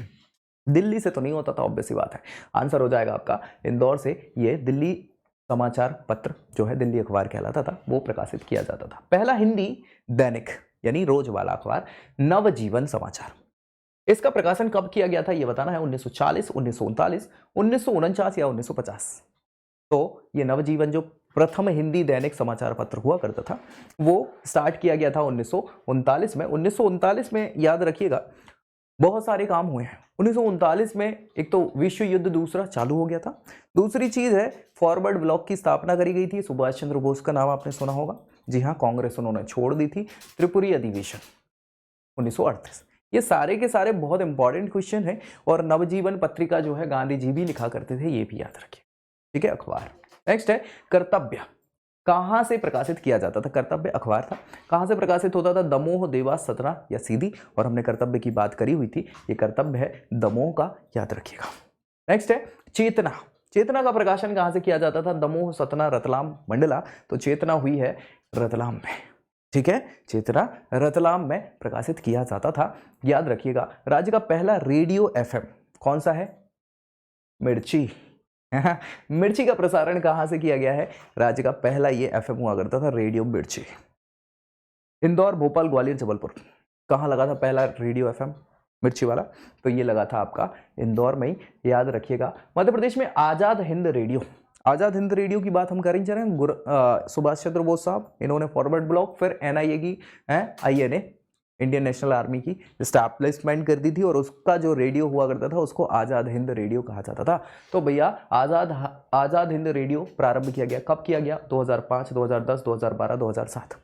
दिल्ली से तो नहीं होता था, ऑब्वियस सी बात है। आंसर हो जाएगा आपका इंदौर से। ये दिल्ली समाचार पत्र जो है दिल्ली अखबार कहलाता था, वो प्रकाशित किया जाता था। पहला हिंदी दैनिक यानी रोज वाला अखबार नवजीवन समाचार, इसका प्रकाशन कब किया गया था, ये बताना है। 1940, 1939, 1949 या 1950। तो ये नवजीवन जो प्रथम हिंदी दैनिक समाचार पत्र हुआ करता था, वो स्टार्ट किया गया था 1939 में। 1939 में याद रखिएगा बहुत सारे काम हुए हैं। 1939 में एक तो विश्व युद्ध दूसरा चालू हो गया था, दूसरी चीज है फॉरवर्ड ब्लॉक की स्थापना करी गई थी। सुभाष चंद्र बोस का नाम आपने सुना होगा, जी हाँ, कांग्रेस उन्होंने छोड़ दी थी। त्रिपुरी अधिवेशन 1938। ये सारे के सारे बहुत इंपॉर्टेंट क्वेश्चन है, और नवजीवन पत्रिका जो है गांधी जी भी लिखा करते थे, ये भी याद रखिए। ठीक है, अखबार। नेक्स्ट है कर्तव्य, कहां से प्रकाशित किया जाता था। कर्तव्य अखबार था, कहां से प्रकाशित होता था, दमोह, देवास, सतना या सीधी। और हमने कर्तव्य की बात करी हुई थी, ये कर्तव्य है दमोह का, याद रखिएगा। नेक्स्ट है चेतना। चेतना का प्रकाशन कहां से किया जाता था, दमोह, सतना, रतलाम, मंडला। तो चेतना हुई है रतलाम में। ठीक है, चेतना रतलाम में प्रकाशित किया जाता था, याद रखिएगा। राज्य का पहला रेडियो एफएम कौन सा है, मिर्ची। मिर्ची का प्रसारण कहां से किया गया है, राज्य का पहला ये एफएम हुआ करता था, रेडियो मिर्ची। इंदौर, भोपाल, ग्वालियर, जबलपुर, कहां लगा था पहला रेडियो एफएम मिर्ची वाला, तो ये लगा था आपका इंदौर में ही, याद रखिएगा। मध्य प्रदेश में आजाद हिंद रेडियो, आजाद हिंद रेडियो की बात हम कर ही जा रहे हैं। सुभाष चंद्र बोस साहब, इन्होंने फॉरवर्ड ब्लॉक, फिर एनआईए की INA इंडियन नेशनल आर्मी की स्टैब्लिशमेंट कर दी थी और उसका जो रेडियो हुआ करता था उसको आज़ाद हिंद रेडियो कहा जाता था। तो भैया आज़ाद हिंद रेडियो प्रारंभ किया गया, कब किया गया? 2005, 2010, 2012, 2007।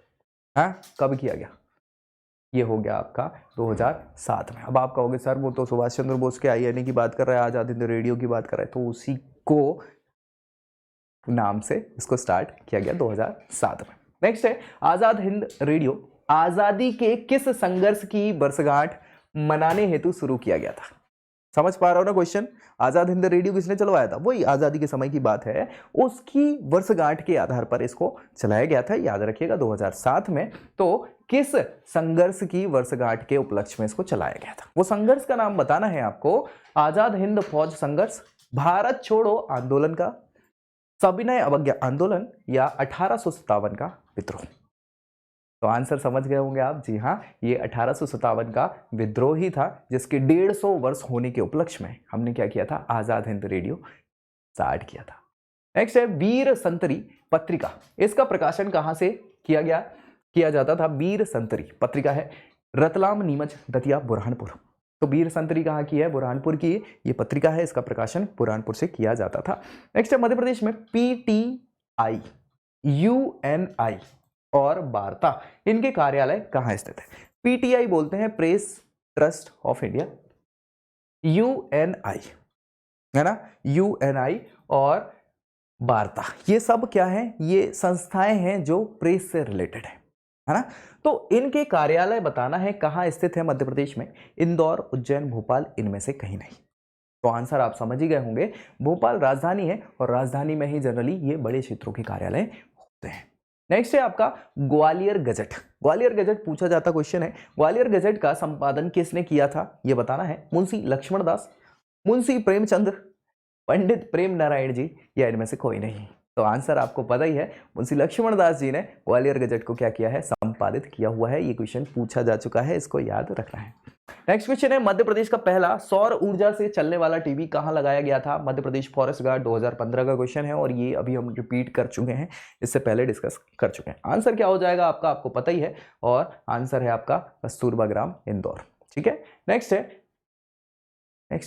हाँ, कब किया गया? ये हो गया आपका 2007 में। अब आप कहोगे सर वो तो सुभाष चंद्र बोस के INA की बात कर रहा है, आज़ाद हिंद रेडियो की बात कर रहा है, तो उसी को नाम से इसको स्टार्ट किया गया 2007 में। नेक्स्ट है आज़ाद हिंद रेडियो आज़ादी के किस संघर्ष की वर्षगांठ मनाने हेतु शुरू किया गया था? समझ पा रहा हो ना क्वेश्चन? आज़ाद हिंद रेडियो किसने चलवाया था? वही आज़ादी के समय की बात है, उसकी वर्षगांठ के आधार पर इसको चलाया गया था, याद रखिएगा 2007 में। तो किस संघर्ष की वर्षगांठ के उपलक्ष्य में इसको चलाया गया था? वो संघर्ष का नाम बताना है आपको। आज़ाद हिंद फौज संघर्ष, भारत छोड़ो आंदोलन का, सविनय अवज्ञा आंदोलन या 1857 का विद्रोह? तो आंसर समझ गए होंगे आप। जी हाँ, ये 1857 का विद्रोह ही था, जिसके 150 वर्ष होने के उपलक्ष्य में हमने क्या किया था? आज़ाद हिंद रेडियो स्टार्ट किया था। नेक्स्ट है वीर संतरी पत्रिका, इसका प्रकाशन कहाँ से किया जाता था? वीर संतरी पत्रिका है रतलाम, नीमच, दतिया, बुरहानपुर। तो वीर संतरी कहाँ की है? बुरहानपुर की ये पत्रिका है, इसका प्रकाशन बुरहानपुर से किया जाता था। नेक्स्ट है मध्य प्रदेश में PTI, UNI और वार्ता, इनके कार्यालय कहाँ स्थित है? PTI बोलते हैं press trust of India, UNI है ना, UNI और वार्ता, ये सब क्या है? ये संस्थाएं हैं जो प्रेस से रिलेटेड है ना। तो इनके कार्यालय बताना है कहाँ स्थित है मध्य प्रदेश में? इंदौर, उज्जैन, भोपाल, इनमें से कहीं नहीं। तो आंसर आप समझ ही गए होंगे, भोपाल राजधानी है और राजधानी में ही जनरली ये बड़े क्षेत्रों के कार्यालय होते हैं। नेक्स्ट है आपका ग्वालियर गजट। ग्वालियर गजट पूछा जाता क्वेश्चन है, ग्वालियर गजट का संपादन किसने किया था? ये बताना है। मुंशी लक्ष्मण दास, मुंशी प्रेमचंद्र, पंडित प्रेम नारायण जी या इनमें से कोई नहीं? तो आंसर आपको पता ही है, मुंशी लक्ष्मण दास जी ने ग्वालियर गजट को क्या किया है? संपादित किया हुआ है। ये क्वेश्चन पूछा जा चुका है, इसको याद रखना है। नेक्स्ट क्वेश्चन है मध्य प्रदेश का पहला सौर ऊर्जा से चलने वाला टीवी कहां लगाया गया था? मध्य प्रदेश फॉरेस्ट गार्ड, 2015 का क्वेश्चन है और ये अभी हम रिपीट कर चुके हैं, इससे पहले डिस्कस कर चुके हैं। आंसर क्या हो जाएगा आपका? आपको पता ही है, और आंसर है आपका कस्तूरबा ग्राम, इंदौर। ठीक है, नेक्स्ट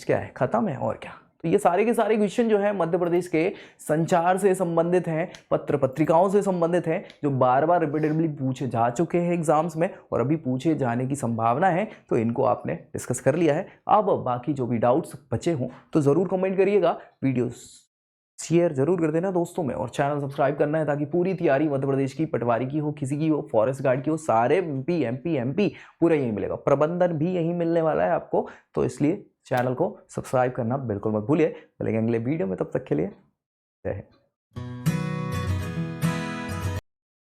क्या है? खत्म है और क्या? तो ये सारे के सारे क्वेश्चन जो है मध्य प्रदेश के संचार से संबंधित हैं, पत्र पत्रिकाओं से संबंधित हैं, जो बार बार रिपीटेडली पूछे जा चुके हैं एग्जाम्स में और अभी पूछे जाने की संभावना है। तो इनको आपने डिस्कस कर लिया है। अब बाकी जो भी डाउट्स बचे हों तो ज़रूर कमेंट करिएगा, वीडियो शेयर जरूर कर देना दोस्तों में, और चैनल सब्सक्राइब करना है ताकि पूरी तैयारी मध्य प्रदेश की, पटवारी की हो, किसी की हो, फॉरेस्ट गार्ड की हो, सारे MP पूरा यही मिलेगा। प्रबंधन भी यही मिलने वाला है आपको, तो इसलिए चैनल को सब्सक्राइब करना बिल्कुल मत भूलिए। मिलेंगे अगले वीडियो में, तब तक के लिए जय हिंद।